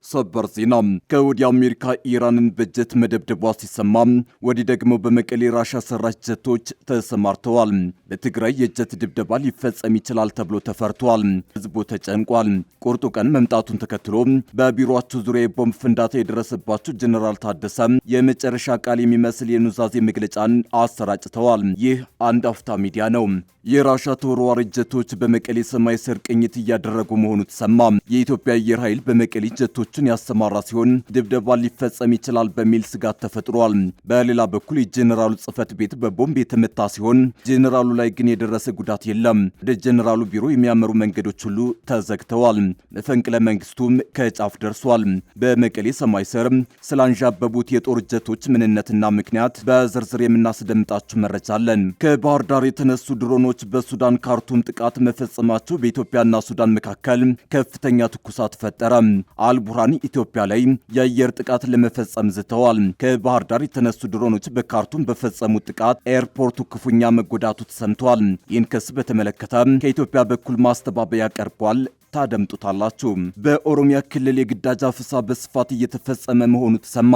ሰበር ዜና ከወዲ አሜሪካ ኢራንን በጀት መደብደቧ ሲሰማ ወዲህ ደግሞ በመቀሌ ራሻ ሰራሽ ጀቶች ተሰማርተዋል። በትግራይ የጀት ድብደባ ሊፈጸም ይችላል ተብሎ ተፈርቷል። ህዝቡ ተጨንቋል። ቁርጡ ቀን መምጣቱን ተከትሎ በቢሮአቸው ዙሪያ የቦምብ ፍንዳታ የደረሰባቸው ጀነራል ታደሰ የመጨረሻ ቃል የሚመስል የኑዛዜ መግለጫን አሰራጭተዋል። ይህ አንድ አፍታ ሚዲያ ነው። የራሻ ተወርዋሪ ጀቶች በመቀሌ ሰማይ ስር ቅኝት እያደረጉ መሆኑ ተሰማ። የኢትዮጵያ አየር ኃይል በመቀሌ ጀቶችን ያሰማራ ሲሆን ድብደባ ሊፈጸም ይችላል በሚል ስጋት ተፈጥሯል። በሌላ በኩል የጀነራሉ ጽህፈት ቤት በቦምብ የተመታ ሲሆን ጀነራሉ ላይ ግን የደረሰ ጉዳት የለም። ወደ ጀነራሉ ቢሮ የሚያመሩ መንገዶች ሁሉ ተዘግተዋል። መፈንቅለ መንግስቱም ከጫፍ ደርሷል። በመቀሌ ሰማይ ስር ስላንዣበቡት የጦር ጀቶች ምንነትና ምክንያት በዝርዝር የምናስደምጣችሁ መረጃ አለን። ከባህር ዳር የተነሱ ድሮኖች በሱዳን ካርቱም ጥቃት መፈጸማቸው በኢትዮጵያና ሱዳን መካከል ከፍተኛ ትኩሳት ፈጠረ። አልቡርሃን ኢትዮጵያ ላይ የአየር ጥቃት ለመፈጸም ዝተዋል። ከባህር ዳር የተነሱ ድሮኖች በካርቱም በፈጸሙት ጥቃት ኤርፖርቱ ክፉኛ መጎዳቱ ተሰምቷል። ይህን ክስ በተመለከተ ከኢትዮጵያ በኩል ማስተባበያ ቀርቧል። ታደምጡታላችሁ። በኦሮሚያ ክልል የግዳጅ አፈሳ በስፋት እየተፈጸመ መሆኑ ተሰማ።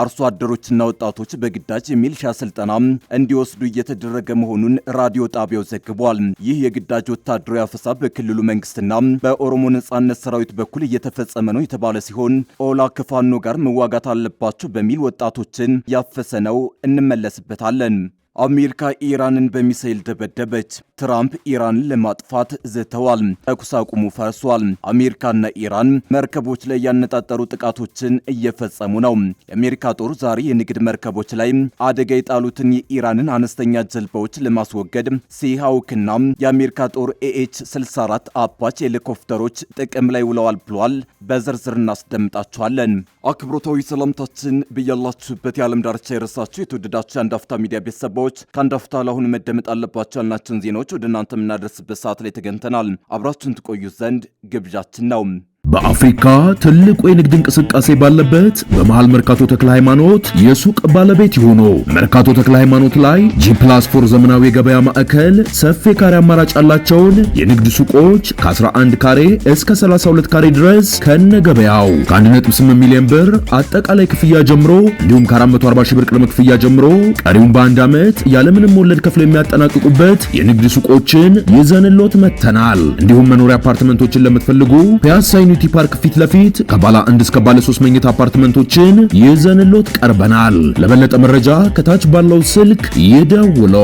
አርሶ አደሮችና ወጣቶች በግዳጅ የሚሊሻ ስልጠና እንዲወስዱ እየተደረገ መሆኑን ራዲዮ ጣቢያው ዘግቧል። ይህ የግዳጅ ወታደራዊ አፈሳ በክልሉ መንግስትና በኦሮሞ ነጻነት ሰራዊት በኩል እየተፈጸመ ነው የተባለ ሲሆን ኦላ ከፋኖ ጋር መዋጋት አለባቸው በሚል ወጣቶችን ያፈሰ ነው። እንመለስበታለን። አሜሪካ ኢራንን በሚሳኤል ደበደበች። ትራምፕ ኢራንን ለማጥፋት ዝተዋል። ተኩስ አቁሙ ፈርሷል። አሜሪካና ኢራን መርከቦች ላይ ያነጣጠሩ ጥቃቶችን እየፈጸሙ ነው። የአሜሪካ ጦር ዛሬ የንግድ መርከቦች ላይ አደጋ የጣሉትን የኢራንን አነስተኛ ጀልባዎች ለማስወገድ ሲሃውክና የአሜሪካ ጦር ኤኤች-64 አፓች ሄሊኮፕተሮች ጥቅም ላይ ውለዋል ብሏል። በዝርዝር እናስደምጣችኋለን። አክብሮታዊ ሰላምታችን በያላችሁበት የዓለም ዳርቻ የረሳችሁ የተወደዳችሁ የአንድ አፍታ ሚዲያ ቤተሰቦች ከአንድ አፍታ ለአሁኑ መደመጥ አለባቸው ያልናቸውን ዜናዎች ወደ እናንተ የምናደርስበት ሰዓት ላይ ተገኝተናል። አብራችሁን ትቆዩ ዘንድ ግብዣችን ነው። በአፍሪካ ትልቁ የንግድ እንቅስቃሴ ባለበት በመሃል መርካቶ ተክለ ሃይማኖት የሱቅ ባለቤት ይሁኑ። መርካቶ ተክለ ሃይማኖት ላይ G+4 ዘመናዊ የገበያ ማዕከል ሰፊ ካሬ አማራጭ ያላቸውን የንግድ ሱቆች ከ11 ካሬ እስከ 32 ካሬ ድረስ ከነገበያው ከ1.8 ሚሊዮን ብር አጠቃላይ ክፍያ ጀምሮ እንዲሁም ከ440 ሺህ ብር ቅድመ ክፍያ ጀምሮ ቀሪውን በአንድ ዓመት ያለምንም ወለድ ከፍለው የሚያጠናቅቁበት የንግድ ሱቆችን ይዘንሎት መተናል። እንዲሁም መኖሪያ አፓርትመንቶችን ለምትፈልጉ ፒያሳ ዩኒቲ ፓርክ ፊት ለፊት ከባለ 1 እስከ ባለ 3 መኝታ አፓርትመንቶችን ይዘንሎት ቀርበናል። ለበለጠ መረጃ ከታች ባለው ስልክ ይደውሉ።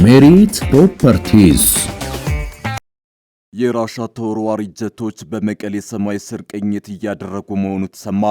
ሜሪት ፕሮፐርቲስ። የራሻ ተወርዋሪ ጀቶች በመቀሌ ሰማይ ስር ቅኝት እያደረጉ መሆኑ ተሰማ።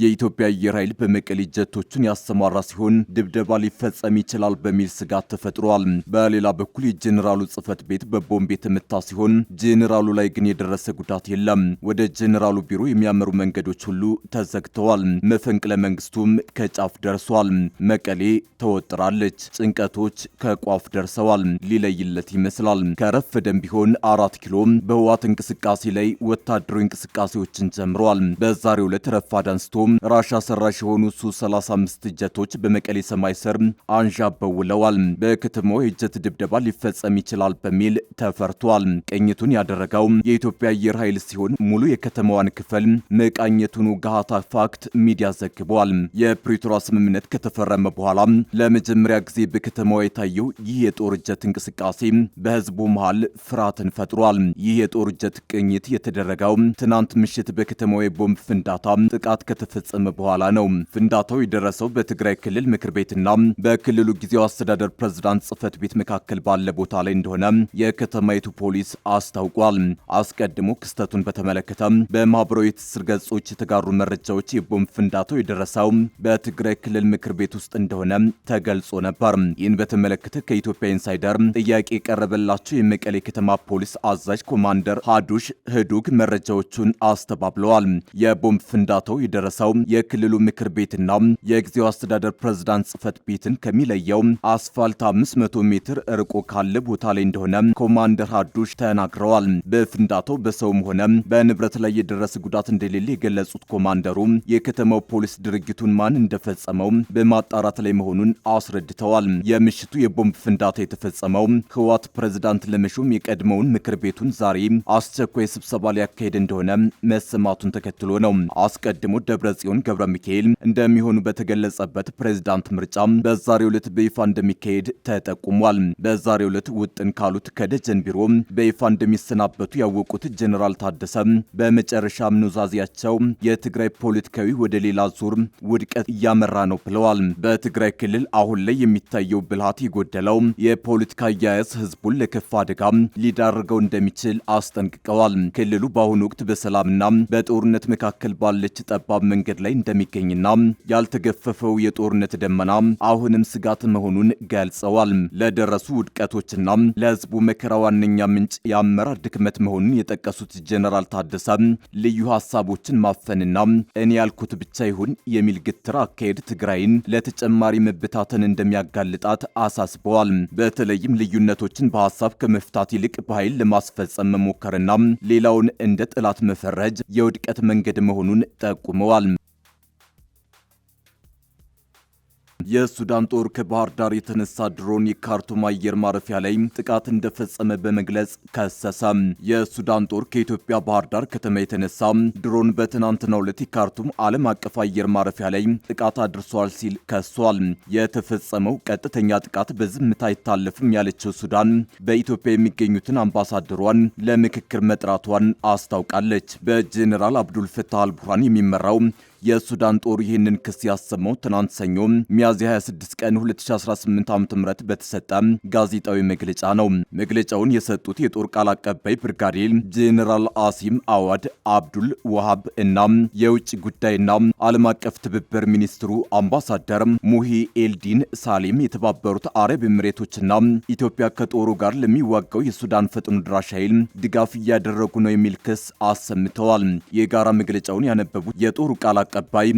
የኢትዮጵያ አየር ኃይል በመቀሌ ጀቶችን ያሰማራ ሲሆን ድብደባ ሊፈጸም ይችላል በሚል ስጋት ተፈጥሯል። በሌላ በኩል የጄኔራሉ ጽህፈት ቤት በቦምብ የተመታ ሲሆን ጄኔራሉ ላይ ግን የደረሰ ጉዳት የለም። ወደ ጄኔራሉ ቢሮ የሚያመሩ መንገዶች ሁሉ ተዘግተዋል። መፈንቅለ መንግስቱም ከጫፍ ደርሷል። መቀሌ ተወጥራለች። ጭንቀቶች ከቋፍ ደርሰዋል። ሊለይለት ይመስላል። ከረፈደም ቢሆን 4 ኪሎ በህወሓት እንቅስቃሴ ላይ ወታደራዊ እንቅስቃሴዎችን ጀምረዋል። በዛሬው ዕለት ረፋድ አንስቶ ራሻ ሰራሽ የሆኑ ሱ-35 ጀቶች በመቀሌ ሰማይ ስር አንዣበው ውለዋል። በከተማው የጀት ድብደባ ሊፈጸም ይችላል በሚል ተፈርቷል። ቅኝቱን ያደረገው የኢትዮጵያ አየር ኃይል ሲሆን ሙሉ የከተማዋን ክፍል መቃኘቱን ጋሃታ ፋክት ሚዲያ ዘግቧል። የፕሪቶሪያ ስምምነት ከተፈረመ በኋላ ለመጀመሪያ ጊዜ በከተማዋ የታየው ይህ የጦር ጀት እንቅስቃሴ በህዝቡ መሃል ፍርሃትን ፈጥሯል። ይህ የጦር ጀት ቅኝት የተደረገው ትናንት ምሽት በከተማው የቦምብ ፍንዳታ ጥቃት ከተፈጸመ በኋላ ነው። ፍንዳታው የደረሰው በትግራይ ክልል ምክር ቤትና በክልሉ ጊዜያዊ አስተዳደር ፕሬዝዳንት ጽህፈት ቤት መካከል ባለ ቦታ ላይ እንደሆነ የከተማይቱ ፖሊስ አስታውቋል። አስቀድሞ ክስተቱን በተመለከተ በማህበራዊ ትስስር ገጾች የተጋሩ መረጃዎች የቦምብ ፍንዳታው የደረሰው በትግራይ ክልል ምክር ቤት ውስጥ እንደሆነ ተገልጾ ነበር። ይህን በተመለከተ ከኢትዮጵያ ኢንሳይደር ጥያቄ የቀረበላቸው የመቀሌ ከተማ ፖሊስ አዛዥ ኮማንደር ሃዱሽ ህዱግ መረጃዎቹን አስተባብለዋል። የቦምብ ፍንዳታው የደረሰው የክልሉ ምክር ቤትና የጊዜው አስተዳደር ፕሬዝዳንት ጽህፈት ቤትን ከሚለየው አስፋልት 500 ሜትር ርቆ ካለ ቦታ ላይ እንደሆነ ኮማንደር ሃዱሽ ተናግረዋል። በፍንዳታው በሰውም ሆነ በንብረት ላይ የደረሰ ጉዳት እንደሌለ የገለጹት ኮማንደሩ የከተማው ፖሊስ ድርጊቱን ማን እንደፈጸመው በማጣራት ላይ መሆኑን አስረድተዋል። የምሽቱ የቦምብ ፍንዳታ የተፈጸመው ህወሓት ፕሬዝዳንት ለመሾም የቀድሞውን ምክር ቤቱን ዛሬ አስቸኳይ ስብሰባ ሊያካሄድ እንደሆነ መሰማቱን ተከትሎ ነው። አስቀድሞ ደብረጽዮን ገብረ ሚካኤል እንደሚሆኑ በተገለጸበት ፕሬዝዳንት ምርጫ በዛሬው ዕለት በይፋ እንደሚካሄድ ተጠቁሟል። በዛሬው ዕለት ውጥን ካሉት ከደጀን ቢሮ በይፋ እንደሚሰናበቱ ያወቁት ጀነራል ታደሰ በመጨረሻም ኑዛዜያቸው የትግራይ ፖለቲካዊ ወደ ሌላ ዙር ውድቀት እያመራ ነው ብለዋል። በትግራይ ክልል አሁን ላይ የሚታየው ብልሃት የጎደለው የፖለቲካ አያያዝ ህዝቡን ለከፋ አደጋ ሊዳርገው እንደሚችል አስጠንቅቀዋል። ክልሉ በአሁኑ ወቅት በሰላምና በጦርነት መካከል ባለች ጠባብ መንገድ ላይ እንደሚገኝና ያልተገፈፈው የጦርነት ደመና አሁንም ስጋት መሆኑን ገልጸዋል። ለደረሱ ውድቀቶችና ለህዝቡ መከራ ዋነኛ ምንጭ የአመራር ድክመት መሆኑን የጠቀሱት ጀነራል ታደሰ ልዩ ሐሳቦችን ማፈንና እኔ ያልኩት ብቻ ይሁን የሚል ግትር አካሄድ ትግራይን ለተጨማሪ መበታተን እንደሚያጋልጣት አሳስበዋል። በተለይም ልዩነቶችን በሐሳብ ከመፍታት ይልቅ በኃይል ለማስፈጸም መሞከርና ሌላውን እንደ ጠላት መፈረጅ የውድቀት መንገድ መሆኑን ጠቁመዋል። የሱዳን ጦር ከባህር ዳር የተነሳ ድሮን የካርቱም አየር ማረፊያ ላይ ጥቃት እንደፈጸመ በመግለጽ ከሰሰ። የሱዳን ጦር ከኢትዮጵያ ባህር ዳር ከተማ የተነሳ ድሮን በትናንትናው ዕለት የካርቱም ዓለም አቀፍ አየር ማረፊያ ላይ ጥቃት አድርሷል ሲል ከሷል። የተፈጸመው ቀጥተኛ ጥቃት በዝምታ አይታለፍም ያለችው ሱዳን በኢትዮጵያ የሚገኙትን አምባሳደሯን ለምክክር መጥራቷን አስታውቃለች። በጄኔራል አብዱል ፈታህ አልቡርሃን የሚመራው የሱዳን ጦር ይህንን ክስ ያሰማው ትናንት ሰኞ ሚያዝያ 26 ቀን 2018 ዓ.ም በተሰጠ ጋዜጣዊ መግለጫ ነው። መግለጫውን የሰጡት የጦር ቃል አቀባይ ብርጋዴር ጄኔራል አሲም አዋድ አብዱል ወሃብ እና የውጭ ጉዳይና ዓለም አቀፍ ትብብር ሚኒስትሩ አምባሳደር ሙሂ ኤልዲን ሳሌም የተባበሩት አረብ ኤሚሬቶችና ኢትዮጵያ ከጦሩ ጋር ለሚዋጋው የሱዳን ፈጥኖ ድራሽ ኃይል ድጋፍ እያደረጉ ነው የሚል ክስ አሰምተዋል። የጋራ መግለጫውን ያነበቡት የጦሩ ቃል አቀባይ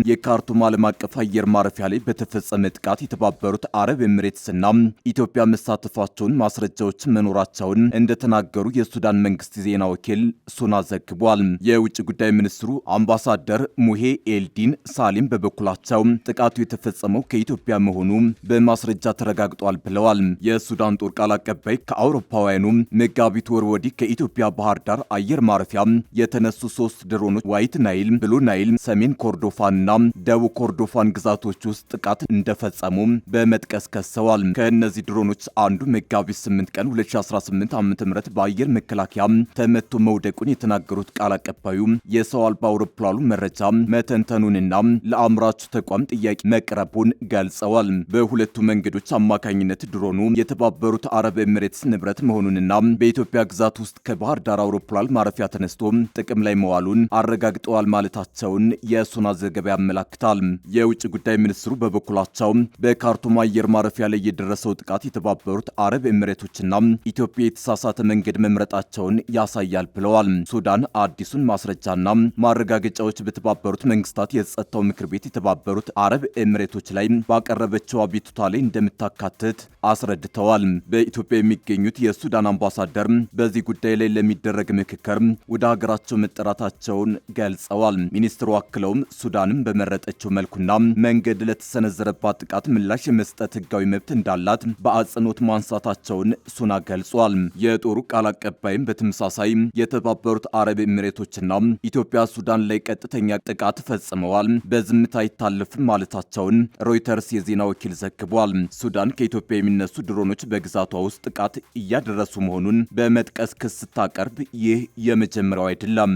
የካርቱም ዓለም አቀፍ አየር ማረፊያ ላይ በተፈጸመ ጥቃት የተባበሩት አረብ ኤሚሬትስና ኢትዮጵያ መሳተፋቸውን ማስረጃዎች መኖራቸውን እንደተናገሩ የሱዳን መንግስት ዜና ወኪል ሱና ዘግቧል። የውጭ ጉዳይ ሚኒስትሩ አምባሳደር ሙሄ ኤልዲን ሳሊም በበኩላቸው ጥቃቱ የተፈጸመው ከኢትዮጵያ መሆኑ በማስረጃ ተረጋግጧል ብለዋል። የሱዳን ጦር ቃል አቀባይ ከአውሮፓውያኑ መጋቢት ወር ወዲህ ከኢትዮጵያ ባህር ዳር አየር ማረፊያ የተነሱ 3 ድሮኖች ዋይት ናይል፣ ብሉ ናይል፣ ሰሜን ኮርዶፋንና ደቡብ ኮርዶፋን ግዛቶች ውስጥ ጥቃት እንደፈጸሙ በመጥቀስ ከሰዋል። ከእነዚህ ድሮኖች አንዱ መጋቢት 8 ቀን 2018 ዓ.ም በአየር መከላከያ ተመቶ መውደቁን የተናገሩት ቃል አቀባዩ የሰው አልባ አውሮፕላኑ መረጃ መተንተኑንና ለአምራቹ ተቋም ጥያቄ መቅረቡን ገልጸዋል። በሁለቱ መንገዶች አማካኝነት ድሮኑ የተባበሩት አረብ ኤሚሬትስ ንብረት መሆኑንና በኢትዮጵያ ግዛት ውስጥ ከባህር ዳር አውሮፕላን ማረፊያ ተነስቶ ጥቅም ላይ መዋሉን አረጋግጠዋል ማለታቸውን የሱና ዘገባ ያመላክታል። የውጭ ጉዳይ ሚኒስትሩ በበኩላቸው በካርቱም አየር ማረፊያ ላይ የደረሰው ጥቃት የተባበሩት አረብ ኤሚሬቶችና ኢትዮጵያ የተሳሳተ መንገድ መምረጣቸውን ያሳያል ብለዋል። ሱዳን አዲሱን ማስረጃና ማረጋገጫዎች በተባበሩት መንግስታት የጸጥታው ምክር ቤት የተባበሩት አረብ ኤሚሬቶች ላይ ባቀረበችው አቤቱታ ላይ እንደምታካትት አስረድተዋል። በኢትዮጵያ የሚገኙት የሱዳን አምባሳደር በዚህ ጉዳይ ላይ ለሚደረግ ምክክር ወደ ሀገራቸው መጠራታቸውን ገልጸዋል። ሚኒስትሩ አክለውም ሱዳንም በመረጠችው መልኩና መንገድ ለተሰነዘረባት ጥቃት ምላሽ የመስጠት ህጋዊ መብት እንዳላት በአጽንኦት ማንሳታቸውን ሱና ገልጿል። የጦሩ ቃል አቀባይም በተመሳሳይ የተባበሩት አረብ ኤሚሬቶችና ኢትዮጵያ ሱዳን ላይ ቀጥተኛ ጥቃት ፈጽመዋል፣ በዝምታ አይታለፍም ማለታቸውን ሮይተርስ የዜና ወኪል ዘግቧል። ሱዳን ከኢትዮጵያ የሚነሱ ድሮኖች በግዛቷ ውስጥ ጥቃት እያደረሱ መሆኑን በመጥቀስ ክስ ስታቀርብ ይህ የመጀመሪያው አይደለም።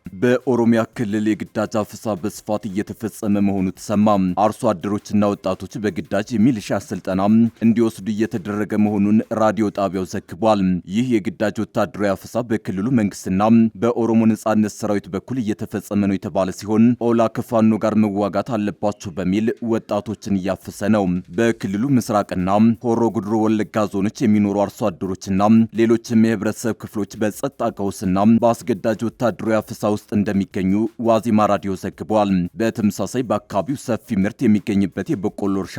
በኦሮሚያ ክልል የግዳጅ አፈሳ በስፋት እየተፈጸመ መሆኑ ተሰማ። አርሶ አደሮችና ወጣቶች በግዳጅ የሚሊሻ ስልጠና እንዲወስዱ እየተደረገ መሆኑን ራዲዮ ጣቢያው ዘግቧል። ይህ የግዳጅ ወታደራዊ አፈሳ በክልሉ መንግስትና በኦሮሞ ነጻነት ሰራዊት በኩል እየተፈጸመ ነው የተባለ ሲሆን ኦላ ከፋኖ ጋር መዋጋት አለባቸው በሚል ወጣቶችን እያፈሰ ነው። በክልሉ ምስራቅና ሆሮ ጉድሮ ወለጋ ዞኖች የሚኖሩ አርሶ አደሮችና ሌሎችም የህብረተሰብ ክፍሎች በጸጥታ ቀውስና በአስገዳጅ ወታደራዊ አፈሳ ውስጥ እንደሚገኙ ዋዜማ ራዲዮ ዘግቧል። በተመሳሳይ በአካባቢው ሰፊ ምርት የሚገኝበት የበቆሎ እርሻ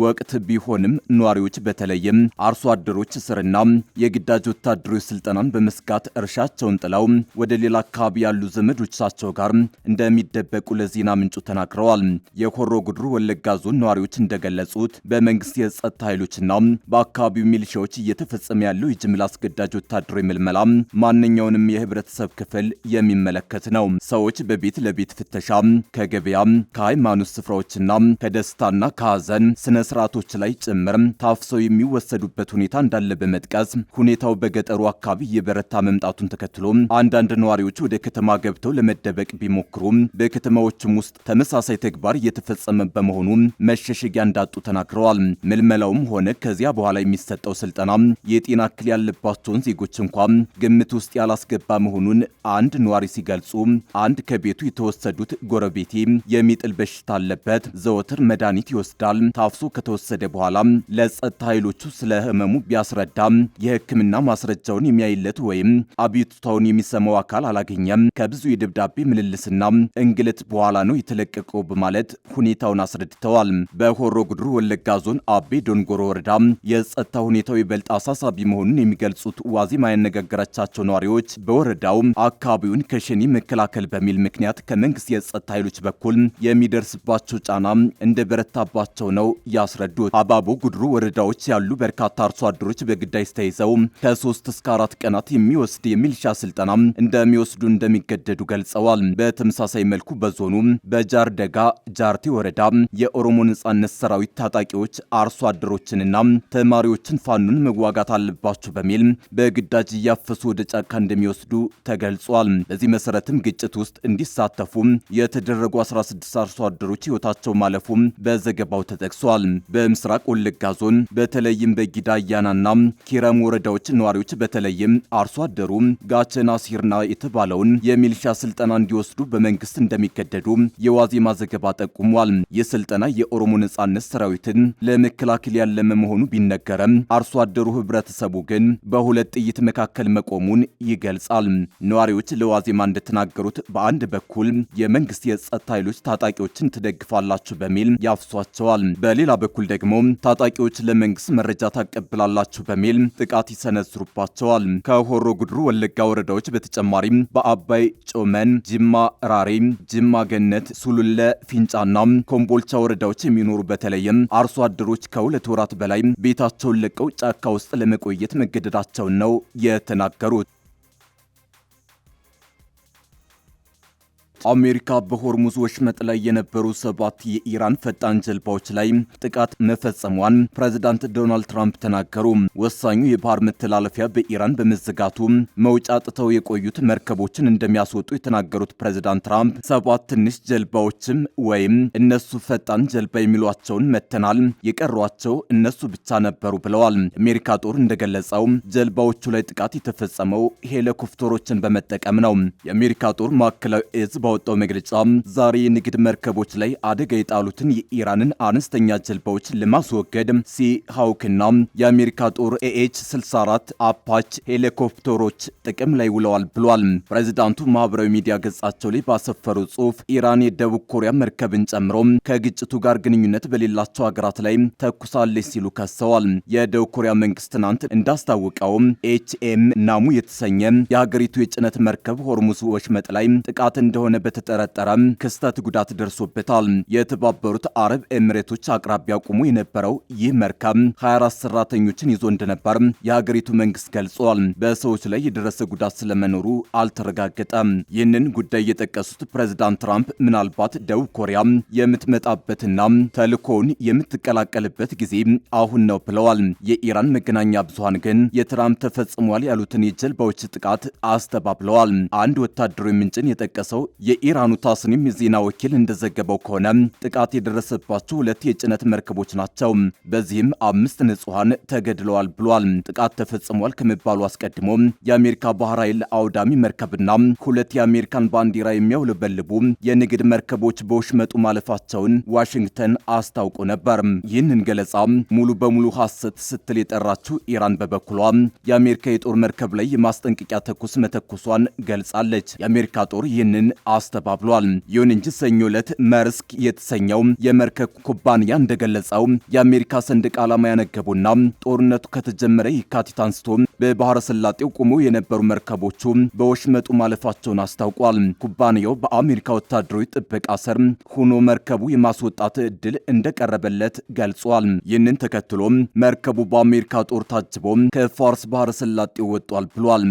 ወቅት ቢሆንም ነዋሪዎች በተለይም አርሶ አደሮች እስርና የግዳጅ ወታደራዊ ስልጠናን በመስጋት እርሻቸውን ጥለው ወደ ሌላ አካባቢ ያሉ ዘመዶቻቸው ጋር እንደሚደበቁ ለዜና ምንጩ ተናግረዋል። የሆሮ ጉድሩ ወለጋ ዞን ነዋሪዎች እንደገለጹት በመንግስት የጸጥታ ኃይሎችና በአካባቢው ሚሊሻዎች እየተፈጸመ ያለው የጅምላ አስገዳጅ ወታደራዊ ምልመላ ማንኛውንም የህብረተሰብ ክፍል የሚመለከት ነው። ሰዎች በቤት ለቤት ፍተሻ፣ ከገበያ፣ ከሃይማኖት ስፍራዎችና ከደስታና ከሐዘን ስነ ስርዓቶች ላይ ጭምር ታፍሰው የሚወሰዱበት ሁኔታ እንዳለ በመጥቀስ ሁኔታው በገጠሩ አካባቢ እየበረታ መምጣቱን ተከትሎ አንዳንድ ነዋሪዎች ወደ ከተማ ገብተው ለመደበቅ ቢሞክሩም በከተማዎችም ውስጥ ተመሳሳይ ተግባር እየተፈጸመ በመሆኑ መሸሸጊያ እንዳጡ ተናግረዋል። ምልመላውም ሆነ ከዚያ በኋላ የሚሰጠው ስልጠና የጤና እክል ያለባቸውን ዜጎች እንኳን ግምት ውስጥ ያላስገባ መሆኑን አንድ ነዋሪ ሲገልጹ፣ አንድ ከቤቱ የተወሰዱት ጎረቤቴ የሚጥል በሽታ አለበት፣ ዘወትር መድኃኒት ይወስዳል። ታፍሶ ከተወሰደ በኋላ ለጸጥታ ኃይሎቹ ስለ ህመሙ ቢያስረዳም የሕክምና ማስረጃውን የሚያይለት ወይም አቤቱታውን የሚሰማው አካል አላገኘም። ከብዙ የደብዳቤ ምልልስና እንግልት በኋላ ነው የተለቀቀው በማለት ሁኔታውን አስረድተዋል። በሆሮ ጉድሩ ወለጋ ዞን አቤ ዶንጎሮ ወረዳ የጸጥታ ሁኔታው ይበልጥ አሳሳቢ መሆኑን የሚገልጹት ዋዜማ ያነጋገራቻቸው ነዋሪዎች በወረዳው አካባቢውን ከሸኔ መከላከል በሚል ምክንያት ከመንግስት የጸጥታ ኃይሎች በኩል የሚደርስባቸው ጫና እንደበረታባቸው ነው ያስረዱት። አባቦ ጉድሩ ወረዳዎች ያሉ በርካታ አርሶ አደሮች በግዳጅ ተይዘው ከ3 እስከ 4 ቀናት የሚወስድ የሚሊሻ ስልጠና እንደሚወስዱ እንደሚገደዱ ገልጸዋል። በተመሳሳይ መልኩ በዞኑ በጃርደጋ ጃርቴ ወረዳ የኦሮሞ ነጻነት ሰራዊት ታጣቂዎች አርሶ አደሮችንና ተማሪዎችን ፋኑን መዋጋት አለባቸው በሚል በግዳጅ እያፈሱ ወደ ጫካ እንደሚወስዱ ተገልጿል። በዚህ መሰረትም ግጭት ውስጥ እንዲሳተፉ የተደረጉ 16 አርሶ አደሮች ህይወታቸው ማለፉ በዘገባው ተጠቅሷል። በምስራቅ ወለጋ ዞን በተለይም በጊዳ አያናና ኪረም ወረዳዎች ነዋሪዎች በተለይም አርሶ አደሩ ጋቸና ሲርና የተባለውን የሚሊሻ ስልጠና እንዲወስዱ በመንግስት እንደሚገደዱ የዋዜማ ዘገባ ጠቁሟል። ይህ ስልጠና የኦሮሞ ነጻነት ሰራዊትን ለመከላከል ያለመ መሆኑ ቢነገረም አርሶ አደሩ ህብረተሰቡ ግን በሁለት ጥይት መካከል መቆሙን ይገልጻል። ነዋሪዎች ለዋዜማ እንደተናገሩት በአንድ በኩል የመንግስት የጸጥታ ኃይሎች ታጣቂዎችን ትደግፋላችሁ በሚል ያፍሷቸዋል፣ በሌላ በኩል ደግሞ ታጣቂዎች ለመንግስት መረጃ ታቀብላላችሁ በሚል ጥቃት ይሰነዝሩባቸዋል። ከሆሮ ጉድሩ ወለጋ ወረዳዎች በተጨማሪም በአባይ ጮመን፣ ጅማ ራሬ፣ ጅማ ገነት፣ ሱሉለ ፊንጫና ኮምቦልቻ ወረዳዎች የሚኖሩ በተለይም አርሶ አደሮች ከ2 ወራት በላይ ቤታቸውን ለቀው ጫካ ውስጥ ለመቆየት መገደዳቸውን ነው የተናገሩት። አሜሪካ በሆርሙዝ ወሽመጥ ላይ የነበሩ 7 የኢራን ፈጣን ጀልባዎች ላይ ጥቃት መፈጸሟን ፕሬዝዳንት ዶናልድ ትራምፕ ተናገሩ። ወሳኙ የባህር መተላለፊያ በኢራን በመዘጋቱ መውጫ አጥተው የቆዩት መርከቦችን እንደሚያስወጡ የተናገሩት ፕሬዝዳንት ትራምፕ 7 ትንሽ ጀልባዎችም ወይም እነሱ ፈጣን ጀልባ የሚሏቸውን መተናል፣ የቀሯቸው እነሱ ብቻ ነበሩ ብለዋል። አሜሪካ ጦር እንደገለጸው ጀልባዎቹ ላይ ጥቃት የተፈጸመው ሄሊኮፕተሮችን በመጠቀም ነው። የአሜሪካ ጦር ማዕከላዊ እዝ ባወጣው መግለጫ ዛሬ የንግድ መርከቦች ላይ አደጋ የጣሉትን የኢራንን አነስተኛ ጀልባዎች ለማስወገድ ሲ ሃውክና የአሜሪካ ጦር ኤኤች-64 አፓች ሄሊኮፕተሮች ጥቅም ላይ ውለዋል ብሏል። ፕሬዝዳንቱ ማህበራዊ ሚዲያ ገጻቸው ላይ ባሰፈሩ ጽሑፍ ኢራን የደቡብ ኮሪያ መርከብን ጨምሮ ከግጭቱ ጋር ግንኙነት በሌላቸው ሀገራት ላይ ተኩሳለች ሲሉ ከሰዋል። የደቡብ ኮሪያ መንግስት ትናንት እንዳስታወቀው ኤችኤም ናሙ የተሰኘ የሀገሪቱ የጭነት መርከብ ሆርሙዝ ወሽመጥ ላይ ጥቃት እንደሆነ በተጠረጠረ ክስተት ጉዳት ደርሶበታል። የተባበሩት አረብ ኤሚሬቶች አቅራቢያ ቆሞ የነበረው ይህ መርከብ 24 ሰራተኞችን ይዞ እንደነበር የሀገሪቱ መንግስት ገልጿል። በሰዎች ላይ የደረሰ ጉዳት ስለመኖሩ አልተረጋገጠም። ይህንን ጉዳይ የጠቀሱት ፕሬዝዳንት ትራምፕ ምናልባት ደቡብ ኮሪያ የምትመጣበትና ተልእኮውን የምትቀላቀልበት ጊዜ አሁን ነው ብለዋል። የኢራን መገናኛ ብዙሃን ግን የትራምፕ ተፈጽሟል ያሉትን የጀልባዎች ጥቃት አስተባብለዋል። አንድ ወታደራዊ ምንጭን የጠቀሰው የኢራኑ ታስኒም የዜና ወኪል እንደዘገበው ከሆነ ጥቃት የደረሰባቸው 2 የጭነት መርከቦች ናቸው። በዚህም 5 ንጹሃን ተገድለዋል ብሏል። ጥቃት ተፈጽሟል ከመባሉ አስቀድሞ የአሜሪካ ባህር ኃይል አውዳሚ መርከብና 2 የአሜሪካን ባንዲራ የሚያውለበልቡ የንግድ መርከቦች በወሽመጡ ማለፋቸውን ዋሽንግተን አስታውቆ ነበር። ይህንን ገለጻ ሙሉ በሙሉ ሐሰት ስትል የጠራችው ኢራን በበኩሏ የአሜሪካ የጦር መርከብ ላይ የማስጠንቀቂያ ተኩስ መተኩሷን ገልጻለች። የአሜሪካ ጦር ይህንን አስተባብሏል። ይሁን እንጂ ሰኞ ዕለት መርስክ የተሰኘው የመርከብ ኩባንያ እንደገለጸው የአሜሪካ ሰንደቅ ዓላማ ያነገቡና ጦርነቱ ከተጀመረ የካቲት አንስቶ በባህረ ሰላጤው ቆመው የነበሩ መርከቦቹ በወሽመጡ ማለፋቸውን አስታውቋል። ኩባንያው በአሜሪካ ወታደራዊ ጥበቃ ስር ሆኖ መርከቡ የማስወጣት ዕድል እንደቀረበለት ገልጿል። ይህንን ተከትሎ መርከቡ በአሜሪካ ጦር ታጅቦ ከፋርስ ባህረ ሰላጤው ወጥቷል ብሏል።